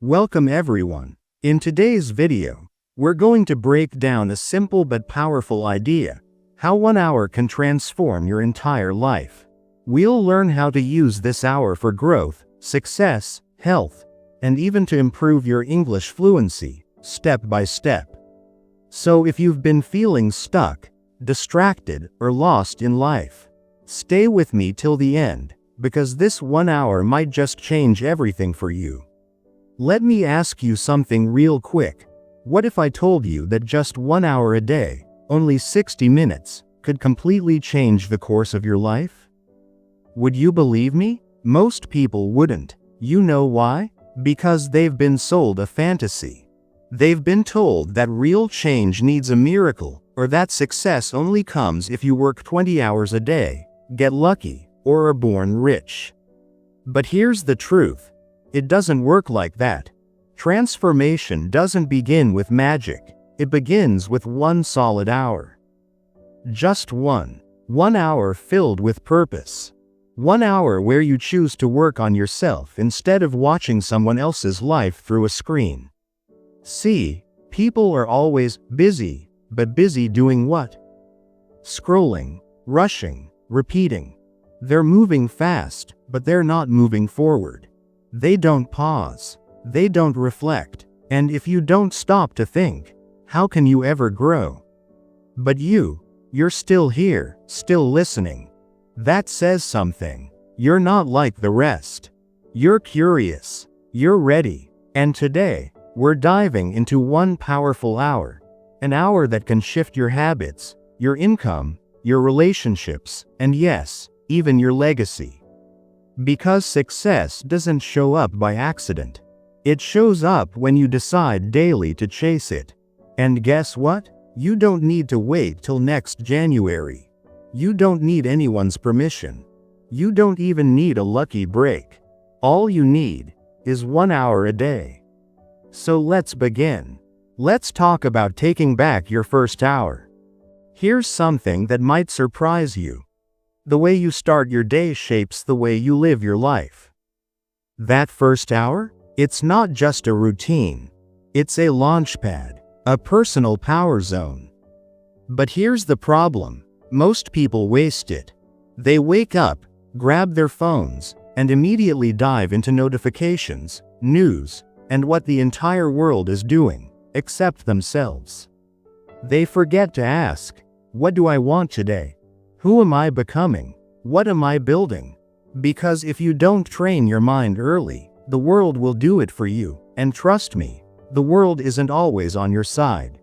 Welcome everyone. In today's video, we're going to break down a simple but powerful idea: how 1 hour can transform your entire life. We'll learn how to use this hour for growth, success, health, and even to improve your English fluency, step by step. So if you've been feeling stuck, distracted, or lost in life, stay with me till the end, because this 1 hour might just change everything for you. Let me ask you something real quick. What if I told you that just 1 hour a day, only 60 minutes, could completely change the course of your life? Would you believe me? Most people wouldn't. You know why? Because they've been sold a fantasy. They've been told that real change needs a miracle, or that success only comes if you work 20 hours a day, get lucky, or are born rich. But here's the truth. It doesn't work like that. Transformation doesn't begin with magic. It begins with one solid hour. Just one. 1 hour filled with purpose. 1 hour where you choose to work on yourself instead of watching someone else's life through a screen. See, people are always busy, but busy doing what? Scrolling, rushing, repeating. They're moving fast, but they're not moving forward. They don't pause. They don't reflect. And if you don't stop to think, how can you ever grow? But you're still here, still listening. That says something. You're not like the rest. You're curious. You're ready. And today, we're diving into one powerful hour. An hour that can shift your habits, your income, your relationships, and yes, even your legacy. Because success doesn't show up by accident. It shows up when you decide daily to chase it. And guess what? You don't need to wait till next January. You don't need anyone's permission. You don't even need a lucky break. All you need is 1 hour a day. So let's begin. Let's talk about taking back your first hour. Here's something that might surprise you. The way you start your day shapes the way you live your life. That first hour? It's not just a routine. It's a launchpad, a personal power zone. But here's the problem. Most people waste it. They wake up, grab their phones, and immediately dive into notifications, news, and what the entire world is doing, except themselves. They forget to ask, what do I want today? Who am I becoming? What am I building? Because if you don't train your mind early, the world will do it for you, and trust me, the world isn't always on your side.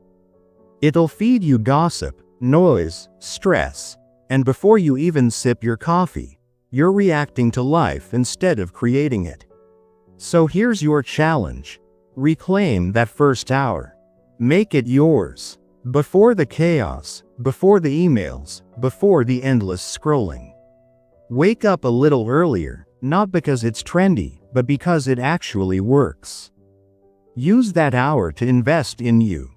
It'll feed you gossip, noise, stress, and before you even sip your coffee, you're reacting to life instead of creating it. So here's your challenge. Reclaim that first hour. Make it yours. Before the chaos, before the emails, before the endless scrolling. Wake up a little earlier, not because it's trendy, but because it actually works. Use that hour to invest in you.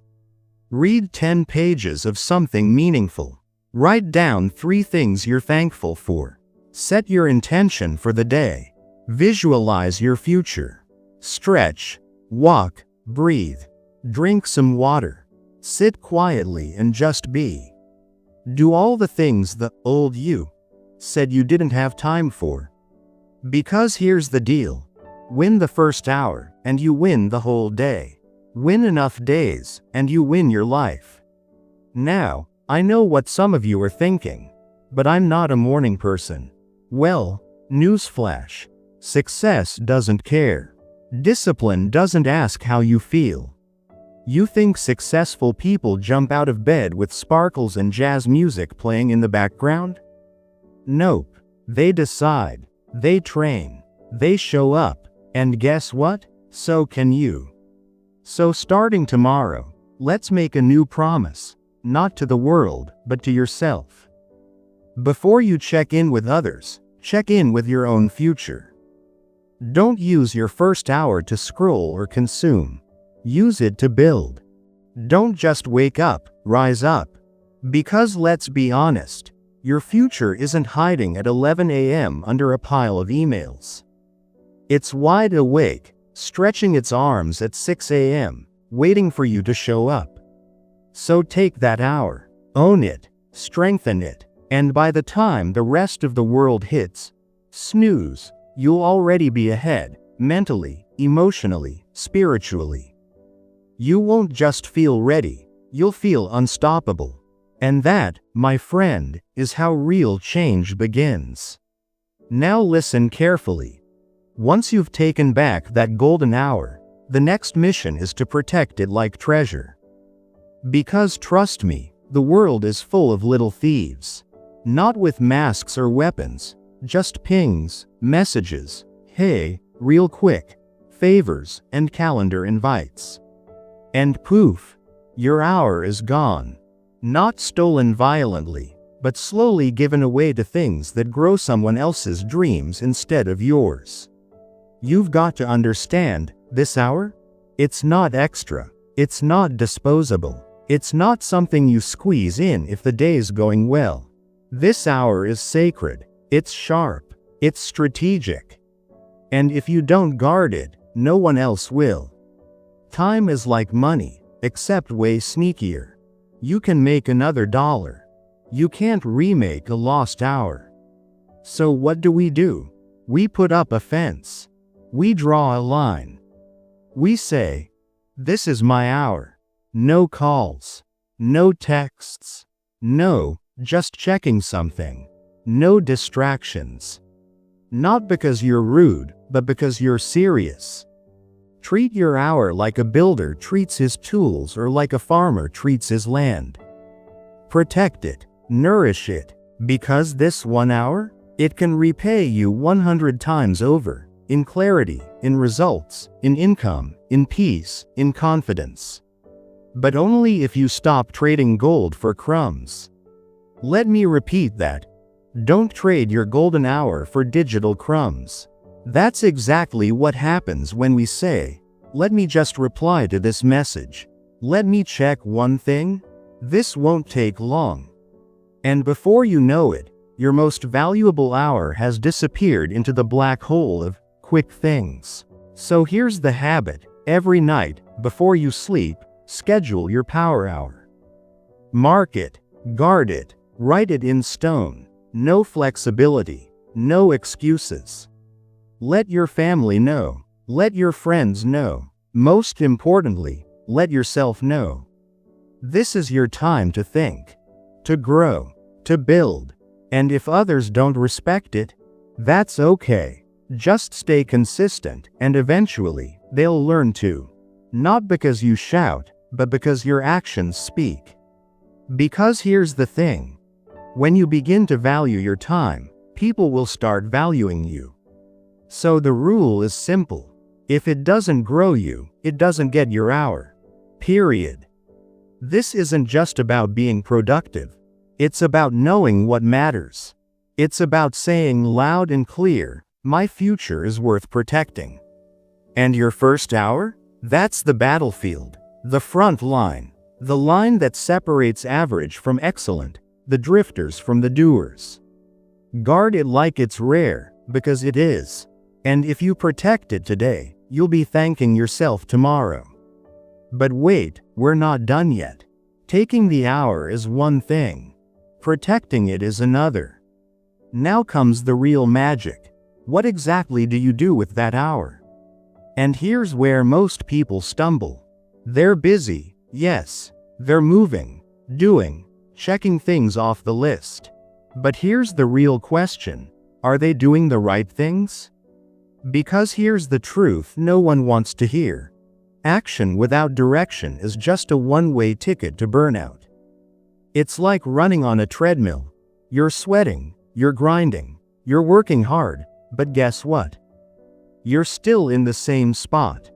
Read 10 pages of something meaningful. Write down 3 things you're thankful for. Set your intention for the day. Visualize your future. Stretch, walk, breathe. Drink some water. Sit quietly and just be. Do all the things the old you said you didn't have time for. Because here's the deal. Win the first hour, and you win the whole day. Win enough days, and you win your life. Now, I know what some of you are thinking. But I'm not a morning person. Well, newsflash. Success doesn't care. Discipline doesn't ask how you feel. You think successful people jump out of bed with sparkles and jazz music playing in the background? Nope. They decide. They train. They show up. And guess what? So can you. So starting tomorrow, let's make a new promise. Not to the world, but to yourself. Before you check in with others, check in with your own future. Don't use your first hour to scroll or consume. Use it to build. Don't just wake up, rise up. Because let's be honest, your future isn't hiding at 11 a.m. under a pile of emails. It's wide awake, stretching its arms at 6 a.m., waiting for you to show up. So take that hour, own it, strengthen it, and by the time the rest of the world hits snooze, you'll already be ahead, mentally, emotionally, spiritually. You won't just feel ready, you'll feel unstoppable. And that, my friend, is how real change begins. Now listen carefully. Once you've taken back that golden hour, the next mission is to protect it like treasure. Because trust me, the world is full of little thieves. Not with masks or weapons, just pings, messages, hey, real quick, favors, and calendar invites. And poof, your hour is gone. Not stolen violently, but slowly given away to things that grow someone else's dreams instead of yours. You've got to understand, this hour? It's not extra. It's not disposable. It's not something you squeeze in if the day's going well. This hour is sacred. It's sharp. It's strategic. And if you don't guard it, no one else will. Time is like money, except way sneakier. You can make another dollar. You can't remake a lost hour. So what do? We put up a fence. We draw a line. We say, this is my hour. No calls. No texts. No, just checking something. No distractions. Not because you're rude, but because you're serious. Treat your hour like a builder treats his tools or like a farmer treats his land. Protect it, nourish it, because this 1 hour, it can repay you 100 times over, in clarity, in results, in income, in peace, in confidence. But only if you stop trading gold for crumbs. Let me repeat that. Don't trade your golden hour for digital crumbs. That's exactly what happens when we say, let me just reply to this message. Let me check one thing. This won't take long. And before you know it, your most valuable hour has disappeared into the black hole of quick things. So here's the habit. Every night, before you sleep, schedule your power hour. Mark it, guard it, write it in stone. No flexibility, no excuses. Let your family know. Let your friends know. Most importantly, let yourself know. This is your time to think, to grow, to build. And if others don't respect it, that's okay. Just stay consistent, and eventually, they'll learn to. Not because you shout, but because your actions speak. Because here's the thing. When you begin to value your time, people will start valuing you. So the rule is simple. If it doesn't grow you, it doesn't get your hour. Period. This isn't just about being productive. It's about knowing what matters. It's about saying loud and clear, my future is worth protecting. And your first hour? That's the battlefield. The front line. The line that separates average from excellent. The drifters from the doers. Guard it like it's rare, because it is. And if you protect it today, you'll be thanking yourself tomorrow. But wait, we're not done yet. Taking the hour is one thing. Protecting it is another. Now comes the real magic. What exactly do you do with that hour? And here's where most people stumble. They're busy, yes. They're moving, doing, checking things off the list. But here's the real question. Are they doing the right things? Because here's the truth no one wants to hear. Action without direction is just a one-way ticket to burnout. It's like running on a treadmill. You're sweating, you're grinding, you're working hard, but guess what? You're still in the same spot.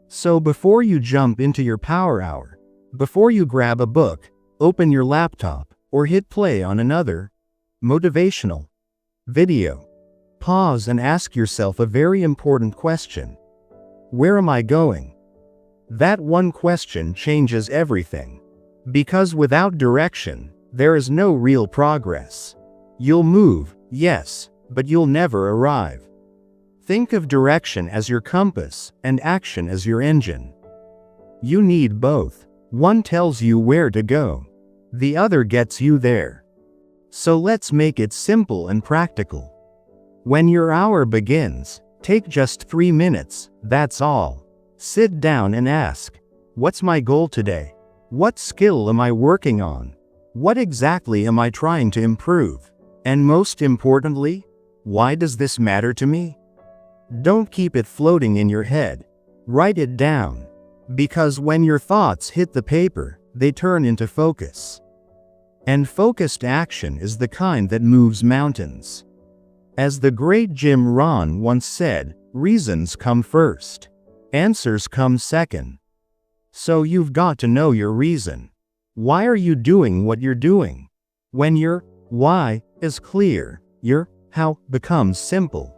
So before you jump into your power hour, before you grab a book, open your laptop, or hit play on another motivational video, pause and ask yourself a very important question. Where am I going? That one question changes everything. Because without direction, there is no real progress. You'll move, yes, but you'll never arrive. Think of direction as your compass and action as your engine. You need both. One tells you where to go. The other gets you there. So let's make it simple and practical. When your hour begins, take just 3 minutes, that's all. Sit down and ask, what's my goal today? What skill am I working on? What exactly am I trying to improve? And most importantly, why does this matter to me? Don't keep it floating in your head. Write it down. Because when your thoughts hit the paper, they turn into focus. And focused action is the kind that moves mountains. As the great Jim Rohn once said, reasons come first. Answers come second. So you've got to know your reason. Why are you doing what you're doing? When your why is clear, your how becomes simple.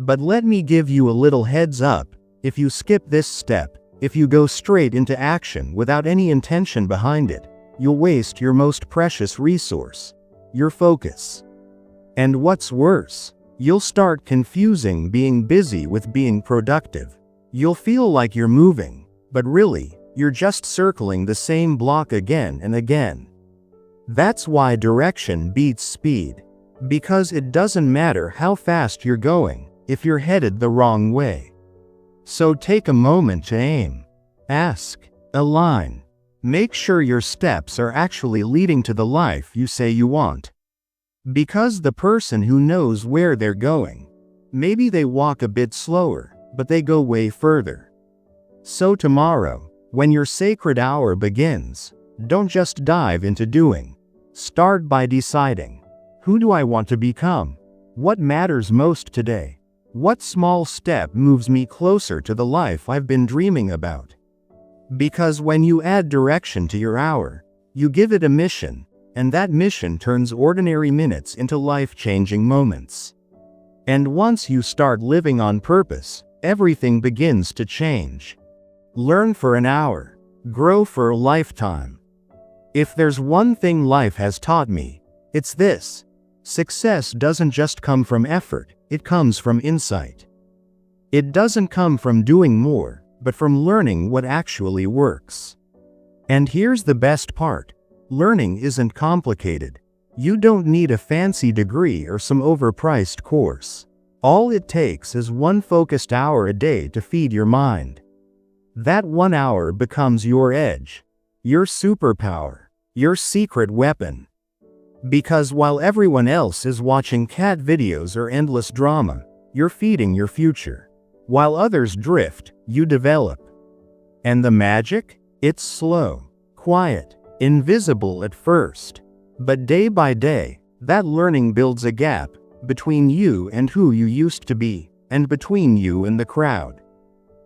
But let me give you a little heads up. If you skip this step, if you go straight into action without any intention behind it, you'll waste your most precious resource, your focus. And what's worse, you'll start confusing being busy with being productive. You'll feel like you're moving, but really, you're just circling the same block again and again. That's why direction beats speed. Because it doesn't matter how fast you're going, if you're headed the wrong way. So take a moment to aim. Ask. Align. Make sure your steps are actually leading to the life you say you want. Because the person who knows where they're going, maybe they walk a bit slower, but they go way further. So tomorrow, when your sacred hour begins, don't just dive into doing. Start by deciding, who do I want to become? What matters most today? What small step moves me closer to the life I've been dreaming about? Because when you add direction to your hour, you give it a mission, and that mission turns ordinary minutes into life-changing moments. And once you start living on purpose, everything begins to change. Learn for an hour, grow for a lifetime. If there's one thing life has taught me, it's this: success doesn't just come from effort, it comes from insight. It doesn't come from doing more, but from learning what actually works. And here's the best part: learning isn't complicated. You don't need a fancy degree or some overpriced course. All it takes is one focused hour a day to feed your mind. That 1 hour becomes your edge, your superpower, your secret weapon. Because while everyone else is watching cat videos or endless drama, you're feeding your future. While others drift, you develop. And the magic? It's slow, quiet, invisible at first. But day by day, that learning builds a gap between you and who you used to be, and between you and the crowd.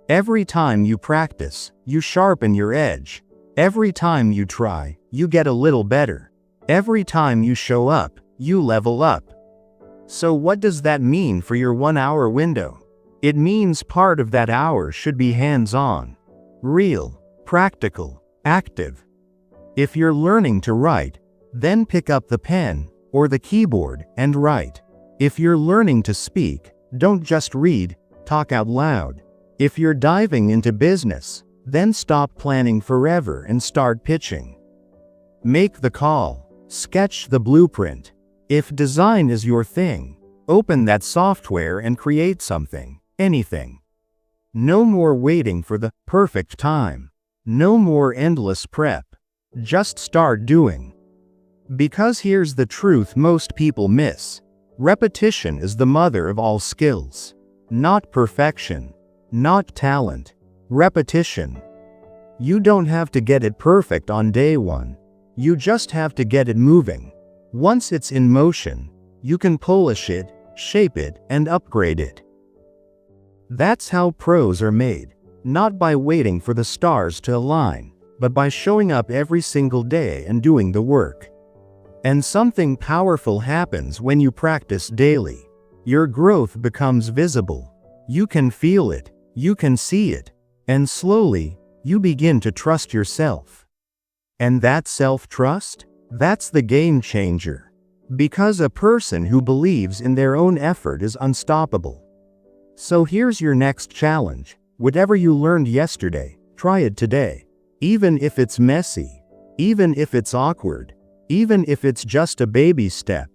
Every time you practice, you sharpen your edge. Every time you try, you get a little better. Every time you show up, you level up. So what does that mean for your 1 hour window? It means part of that hour should be hands-on, real, practical, active. If you're learning to write, then pick up the pen or the keyboard and write. If you're learning to speak, don't just read, talk out loud. If you're diving into business, then stop planning forever and start pitching. Make the call. Sketch the blueprint. If design is your thing, open that software and create something, anything. No more waiting for the perfect time. No more endless prep. Just start doing. Because here's the truth most people miss. Repetition is the mother of all skills. Not perfection. Not talent. Repetition. You don't have to get it perfect on day one. You just have to get it moving. Once it's in motion, you can polish it, shape it, and upgrade it. That's how pros are made. Not by waiting for the stars to align, but by showing up every single day and doing the work. And something powerful happens when you practice daily. Your growth becomes visible. You can feel it, you can see it, and slowly, you begin to trust yourself. And that self-trust? That's the game changer. Because a person who believes in their own effort is unstoppable. So here's your next challenge. Whatever you learned yesterday, try it today. Even if it's messy, even if it's awkward, even if it's just a baby step.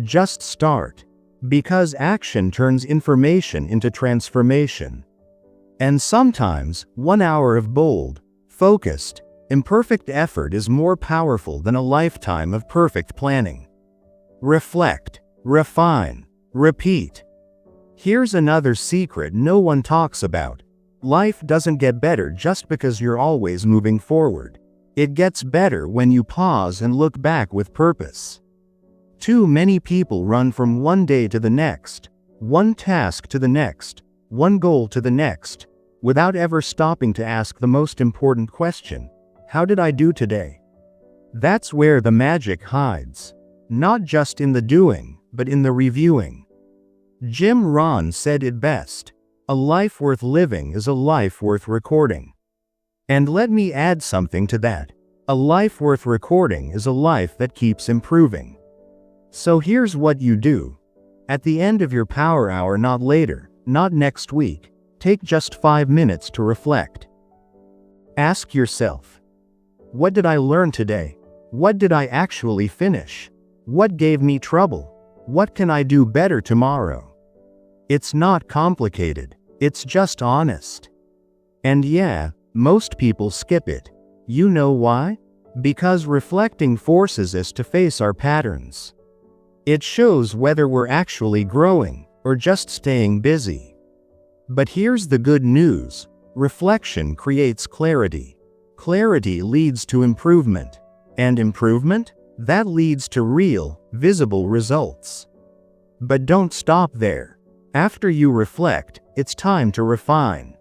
Just start. Because action turns information into transformation. And sometimes, 1 hour of bold, focused, imperfect effort is more powerful than a lifetime of perfect planning. Reflect, refine, repeat. Here's another secret no one talks about. Life doesn't get better just because you're always moving forward. It gets better when you pause and look back with purpose. Too many people run from one day to the next, one task to the next, one goal to the next, without ever stopping to ask the most important question: how did I do today? That's where the magic hides. Not just in the doing, but in the reviewing. Jim Rohn said it best: a life worth living is a life worth recording. And let me add something to that. A life worth recording is a life that keeps improving. So here's what you do. At the end of your power hour, not later, not next week, take just 5 minutes to reflect. Ask yourself, what did I learn today? What did I actually finish? What gave me trouble? What can I do better tomorrow? It's not complicated, it's just honest. And yeah, most people skip it. You know why? Because reflecting forces us to face our patterns. It shows whether we're actually growing or just staying busy. But here's the good news. Reflection creates clarity. Clarity leads to improvement. And improvement? That leads to real, visible results. But don't stop there. After you reflect, it's time to refine.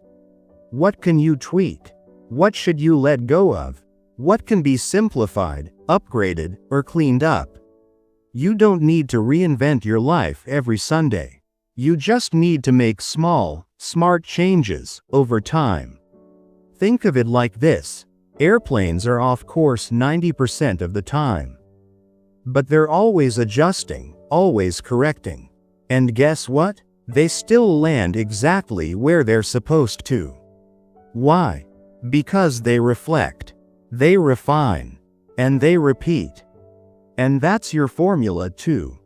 What can you tweak? What should you let go of? What can be simplified, upgraded, or cleaned up? You don't need to reinvent your life every Sunday. You just need to make small, smart changes over time. Think of it like this: airplanes are off course 90% of the time. But they're always adjusting, always correcting. And guess what? They still land exactly where they're supposed to. Why? Because they reflect, they refine, and they repeat. And that's your formula too.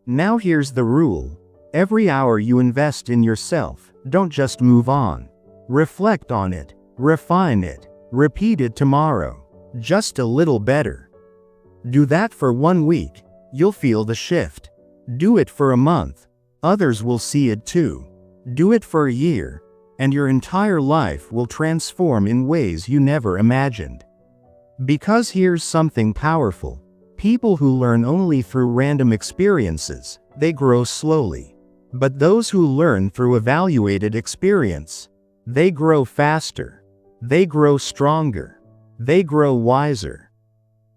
Now here's the rule. Every hour you invest in yourself, don't just move on. Reflect on it, refine it, repeat it tomorrow, just a little better. Do that for 1 week, you'll feel the shift. Do it for a month, others will see it too. Do it for a year, and your entire life will transform in ways you never imagined. Because here's something powerful. People who learn only through random experiences, they grow slowly. But those who learn through evaluated experience, they grow faster. They grow stronger. They grow wiser.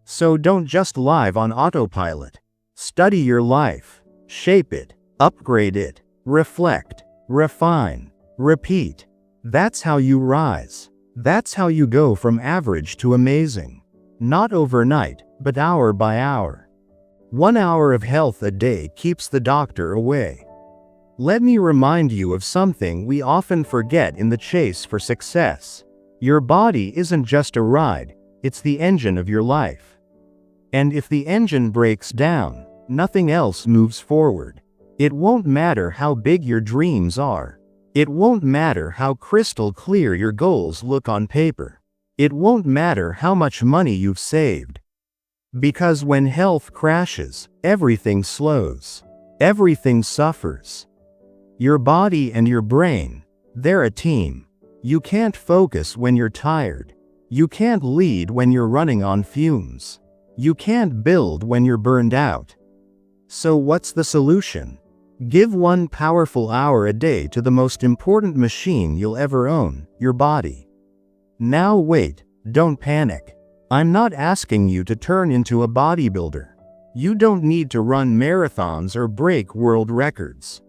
So don't just live on autopilot. Study your life. Shape it. Upgrade it. Reflect. Refine. Repeat. That's how you rise. That's how you go from average to amazing. Not overnight, but hour by hour. 1 hour of health a day keeps the doctor away. Let me remind you of something we often forget in the chase for success. Your body isn't just a ride, it's the engine of your life. And if the engine breaks down, nothing else moves forward. It won't matter how big your dreams are. It won't matter how crystal clear your goals look on paper. It won't matter how much money you've saved. Because when health crashes, everything slows. Everything suffers. Your body and your brain, they're a team. You can't focus when you're tired. You can't lead when you're running on fumes. You can't build when you're burned out. So what's the solution? Give 1 powerful hour a day to the most important machine you'll ever own, your body. Now wait, don't panic. I'm not asking you to turn into a bodybuilder. You don't need to run marathons or break world records.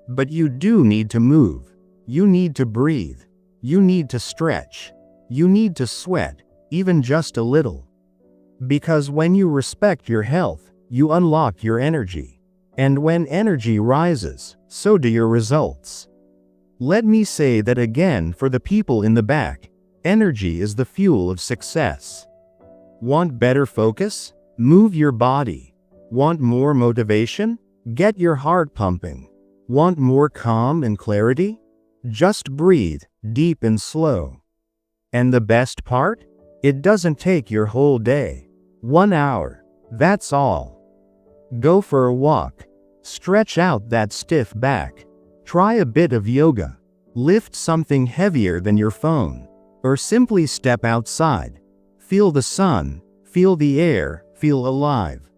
But you do need to move. You need to breathe. You need to stretch. You need to sweat, even just a little. Because when you respect your health, you unlock your energy. And when energy rises, so do your results. Let me say that again for the people in the back. Energy is the fuel of success. Want better focus? Move your body. Want more motivation? Get your heart pumping. Want more calm and clarity? Just breathe, deep and slow. And the best part? It doesn't take your whole day. 1 hour. That's all. Go for a walk. Stretch out that stiff back. Try a bit of yoga. Lift something heavier than your phone. Or simply step outside. Feel the sun, feel the air, feel alive.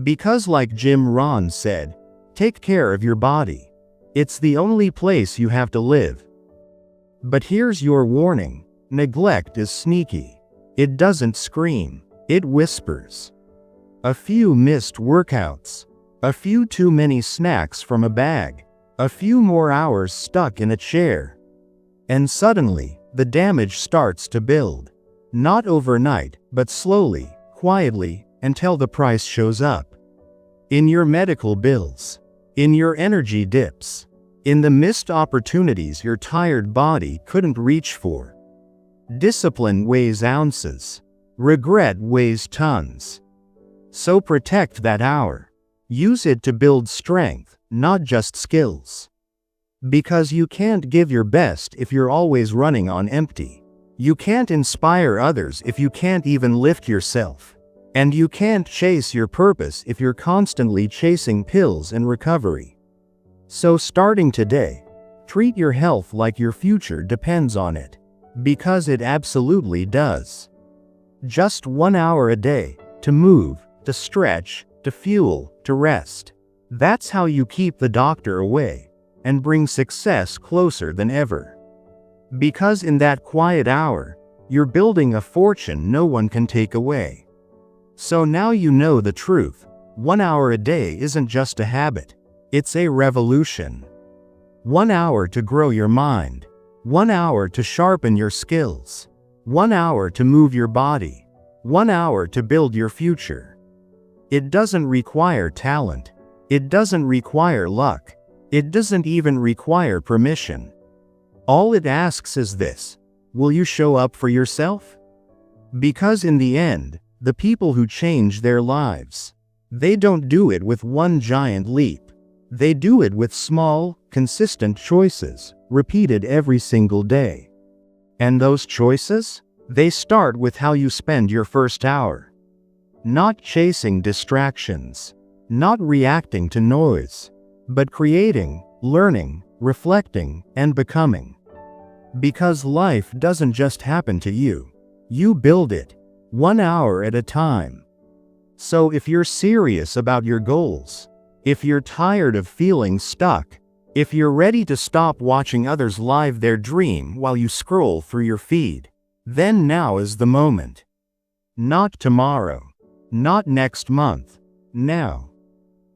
Because like Jim Rohn said, take care of your body. It's the only place you have to live. But here's your warning. Neglect is sneaky. It doesn't scream, it whispers. A few missed workouts. A few too many snacks from a bag. A few more hours stuck in a chair. And suddenly, the damage starts to build. Not overnight, but slowly, quietly, until the price shows up. In your medical bills. In your energy dips. In the missed opportunities your tired body couldn't reach for. Discipline weighs ounces. Regret weighs tons. So protect that hour. Use it to build strength, not just skills. Because you can't give your best if you're always running on empty. You can't inspire others if you can't even lift yourself. And you can't chase your purpose if you're constantly chasing pills and recovery. So starting today, treat your health like your future depends on it. Because it absolutely does. Just 1 hour a day, to move, to stretch, to fuel, to rest. That's how you keep the doctor away, and bring success closer than ever. Because in that quiet hour, you're building a fortune no one can take away. So now you know the truth. 1 hour a day isn't just a habit. It's a revolution. 1 hour to grow your mind. 1 hour to sharpen your skills. 1 hour to move your body. 1 hour to build your future. It doesn't require talent. It doesn't require luck. It doesn't even require permission. All it asks is this: will you show up for yourself? Because in the end, the people who change their lives, they don't do it with one giant leap. They do it with small, consistent choices, repeated every single day. And those choices? They start with how you spend your first hour. Not chasing distractions. Not reacting to noise. But creating, learning, reflecting, and becoming. Because life doesn't just happen to you. You build it, 1 hour at a time. So if you're serious about your goals, if you're tired of feeling stuck, if you're ready to stop watching others live their dream while you scroll through your feed, then now is the moment. Not tomorrow. Not next month. Now.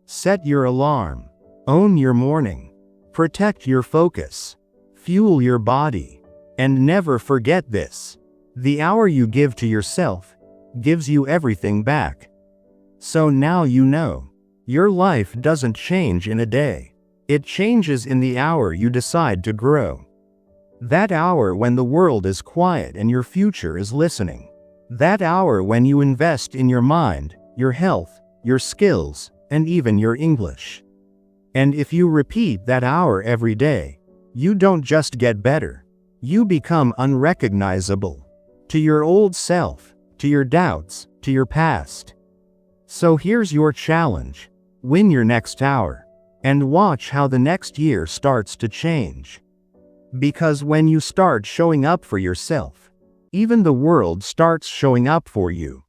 Set your alarm. Own your morning. Protect your focus. Fuel your body. And never forget this. The hour you give to yourself gives you everything back. So now you know. Your life doesn't change in a day. It changes in the hour you decide to grow. That hour when the world is quiet and your future is listening. That hour when you invest in your mind, your health, your skills, and even your English. And if you repeat that hour every day, you don't just get better. You become unrecognizable. To your old self, to your doubts, to your past. So here's your challenge. Win your next hour. And watch how the next year starts to change. Because when you start showing up for yourself, even the world starts showing up for you.